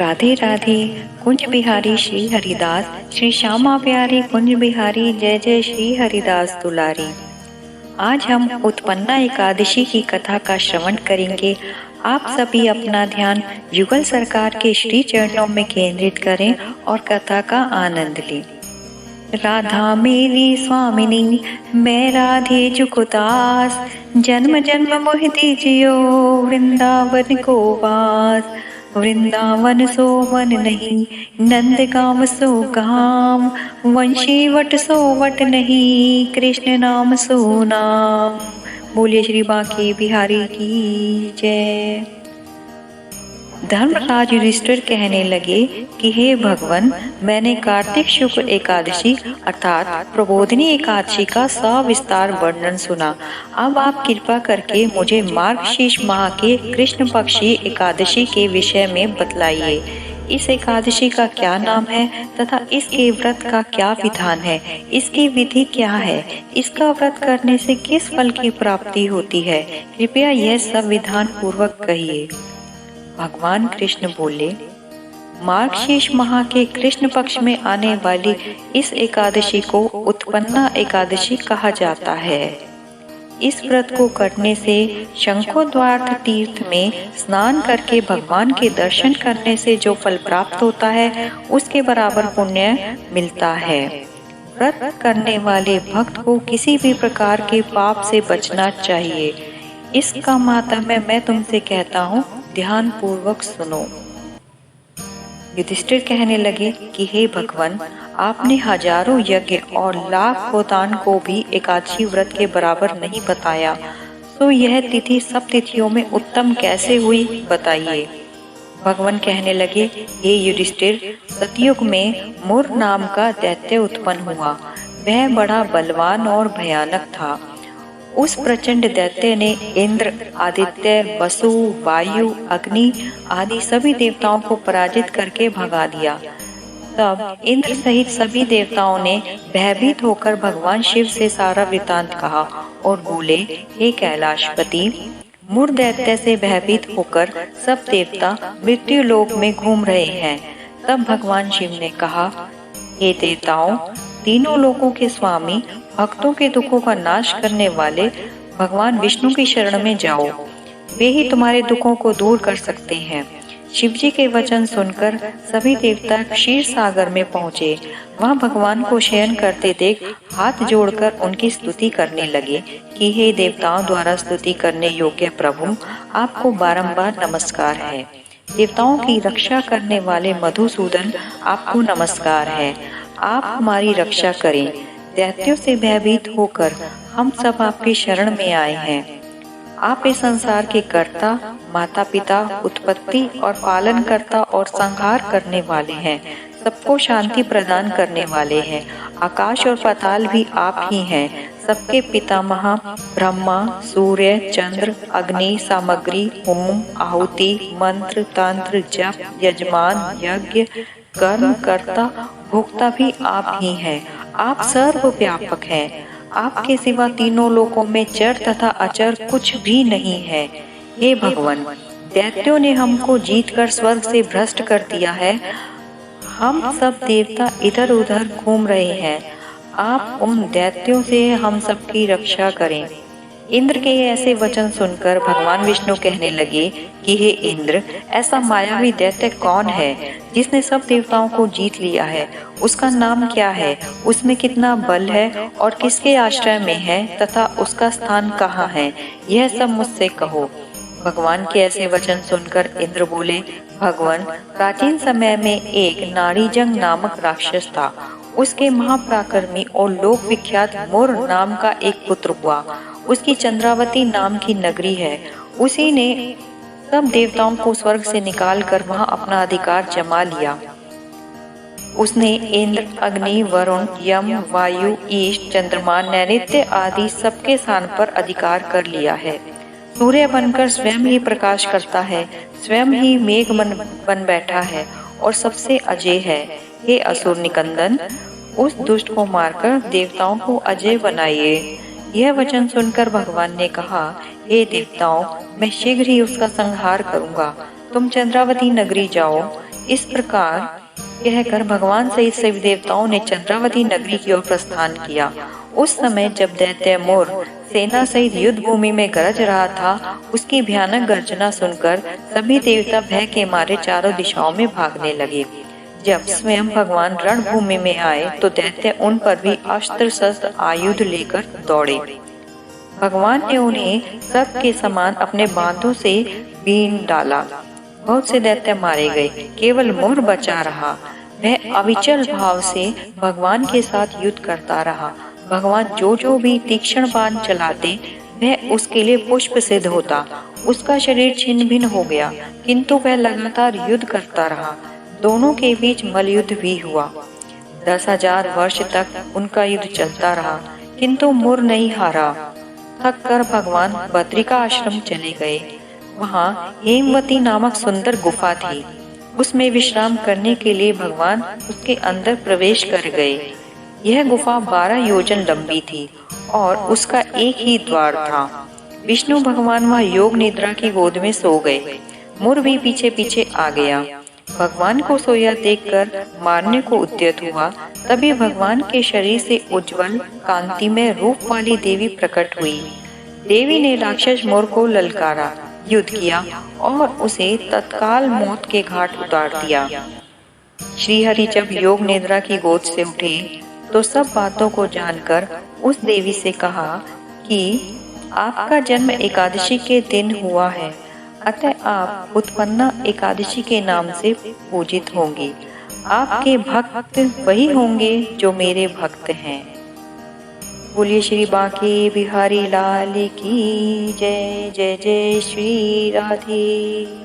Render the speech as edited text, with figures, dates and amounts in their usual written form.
राधे राधे। कुंज बिहारी श्री हरिदास, श्री श्यामा प्यारी कुंज बिहारी, जय जय श्री हरिदास दुलारी। आज हम उत्पन्ना एकादशी की कथा का श्रवण करेंगे। आप सभी अपना ध्यान युगल सरकार के श्री चरणों में केंद्रित करें और कथा का आनंद लें। राधा मेरी स्वामिनी, मैं राधे जुकुदास, जन्म जन्म मोह दीजियो वृंदावन को वास। वृंदावन सो वन नहीं, नंद गाम सो गाम, वंशी वट सो वट नहीं, कृष्ण नाम सो नाम। बोलिए श्री बांके बिहारी की जय। धर्मराज युधिष्ठिर कहने लगे कि हे भगवान, मैंने कार्तिक शुक्ल एकादशी अर्थात प्रबोधिनी एकादशी का सविस्तार वर्णन सुना। अब आप कृपा करके मुझे मार्गशीर्ष माह के कृष्ण पक्षी एकादशी के विषय में बतलाइए। इस एकादशी का क्या नाम है तथा इसके व्रत का क्या विधान है, इसकी विधि क्या है, इसका व्रत करने से किस फल की प्राप्ति होती है, कृपया यह सब विधान पूर्वक कहिए। भगवान कृष्ण बोले, मार्गशीर्ष माह के कृष्ण पक्ष में आने वाली इस एकादशी को उत्पन्ना एकादशी कहा जाता है। इस व्रत को करने से शंखोद्वार तीर्थ में स्नान करके भगवान के दर्शन करने से जो फल प्राप्त होता है उसके बराबर पुण्य मिलता है। व्रत करने वाले भक्त को किसी भी प्रकार के पाप से बचना चाहिए। इसका मातम्य मैं तुमसे कहता हूँ, ध्यान पूर्वक सुनो। युधिष्ठिर कहने लगे कि हे भगवान, आपने हजारों यज्ञ और लाखों दान को भी एकादशी व्रत के बराबर नहीं बताया, तो यह तिथि सब तिथियों में उत्तम कैसे हुई, बताइए। भगवान कहने लगे, हे युधिष्ठिर, सतयुग में मुर नाम का दैत्य उत्पन्न हुआ। वह बड़ा बलवान और भयानक था। उस प्रचंड दैत्य ने इंद्र, आदित्य, वसु, वायु, अग्नि आदि सभी देवताओं को पराजित करके भगा दिया। तब इंद्र सहित सभी देवताओं ने भयभीत होकर भगवान शिव से सारा वृतांत कहा और बोले, हे कैलाशपति, मुर दैत्य से भयभीत होकर सब देवता मृत्यु लोक में घूम रहे हैं। तब भगवान शिव ने कहा, हे देवताओं, तीनों लोकों के स्वामी, भक्तों के दुखों का नाश करने वाले भगवान विष्णु की शरण में जाओ, वे ही तुम्हारे दुखों को दूर कर सकते हैं। शिव जी के वचन सुनकर सभी देवता क्षीर सागर में पहुँचे। वहाँ भगवान को शयन करते देख हाथ जोड़कर उनकी स्तुति करने लगे कि हे देवताओं द्वारा स्तुति करने योग्य प्रभु, आपको बारंबार नमस्कार है। देवताओं की रक्षा करने वाले मधुसूदन, आपको नमस्कार है। आप हमारी रक्षा करें। दैत्यों से भयभीत होकर हम सब आपकी शरण में आए हैं। आप इस संसार के कर्ता, माता पिता, उत्पत्ति और पालन करता और संहार करने वाले हैं। सबको शांति प्रदान करने वाले हैं। आकाश और पाताल भी आप ही हैं। सबके पितामह ब्रह्मा, सूर्य, चंद्र, अग्नि, सामग्री, होम, आहुति, मंत्र, तंत्र, जप, यजमान, यज्ञ, कर्म कर्ता, भोक्ता भी आप ही हैं। आप सर्वव्यापक हैं। आपके सिवा तीनों लोकों में चर तथा अचर कुछ भी नहीं है। हे भगवान, दैत्यों ने हमको जीतकर स्वर्ग से भ्रष्ट कर दिया है। हम सब देवता इधर उधर घूम रहे हैं। आप उन दैत्यों से हम सबकी रक्षा करें। इंद्र के ऐसे वचन सुनकर भगवान विष्णु कहने लगे कि हे इंद्र, ऐसा मायावी दैत्य कौन है जिसने सब देवताओं को जीत लिया है? उसका नाम क्या है? उसमें कितना बल है और किसके आश्रय में है तथा उसका स्थान कहाँ है? यह सब मुझसे कहो। भगवान के ऐसे वचन सुनकर इंद्र बोले, भगवान, प्राचीन समय में एक नाड़ीजंग नामक राक्षस था। उसके महापराक्रमी और लोक विख्यात मुर नाम का एक पुत्र हुआ। उसकी चंद्रावती नाम की नगरी है। उसी ने सब देवताओं को स्वर्ग से निकालकर वहां अपना अधिकार जमा लिया। उसने इंद्र, अग्नि, वरुण, यम, वायु, ईश, चंद्रमा, नैऋत्य आदि सबके स्थान पर अधिकार कर लिया है। सूर्य बनकर स्वयं ही प्रकाश करता है, स्वयं ही मेघ बन बैठा है और सबसे अजय है। हे असुर निकंदन, उस दुष्ट को मारकर देवताओं को अजय बनाइए। यह वचन सुनकर भगवान ने कहा, हे देवताओं, मैं शीघ्र ही उसका संहार करूंगा। तुम चंद्रावती नगरी जाओ। इस प्रकार कहकर भगवान सहित सभी देवताओं ने चंद्रावती नगरी की ओर प्रस्थान किया। उस समय जब दैत्य मोर सेना सहित युद्ध भूमि में गरज रहा था, उसकी भयानक गर्जना सुनकर सभी देवता भय के मारे चारों दिशाओं में भागने लगे। जब स्वयं भगवान रणभूमि में आए तो दैत्य उन पर भी अस्त्र शस्त्र आयुध लेकर दौड़े। भगवान ने उन्हें सर्प के समान अपने बांधों से बीन डाला। बहुत से दैत्य मारे गए, केवल मोर बचा रहा। वह अविचल भाव से भगवान के साथ युद्ध करता रहा। भगवान जो भी तीक्ष्ण बाण चलाते वह उसके लिए पुष्प सिद्ध होता। उसका शरीर छिन्न भिन्न हो गया, किंतु वह लगातार युद्ध करता रहा। दोनों के बीच मल्लयुद्ध भी हुआ। 10,000 वर्ष तक उनका युद्ध चलता रहा, किंतु मोर नहीं हारा। थक कर भगवान बद्रिका आश्रम चले गए। वहाँ हेमवती नामक सुंदर गुफा थी। उसमें विश्राम करने के लिए भगवान उसके अंदर प्रवेश कर गए। यह गुफा 12 योजन लंबी थी और उसका एक ही द्वार था। विष्णु भगवान वहाँ योग निद्रा की गोद में सो गए। मोर भी पीछे पीछे आ गया। भगवान को सोया देखकर मारने को उद्यत हुआ। तभी भगवान के शरीर से उज्जवल कांति में रूप वाली देवी प्रकट हुई। देवी ने राक्षस मोर को ललकारा, युद्ध किया और उसे तत्काल मौत के घाट उतार दिया। श्रीहरि जब योग निद्रा की गोद से उठे तो सब बातों को जानकर उस देवी से कहा कि आपका जन्म एकादशी के दिन हुआ है, अतः आप उत्पन्ना एकादशी के नाम से पूजित होंगी। आपके भक्त वही होंगे जो मेरे भक्त हैं। बोलिए श्री बांके बिहारी लाल की जय। जय जय श्री राधे।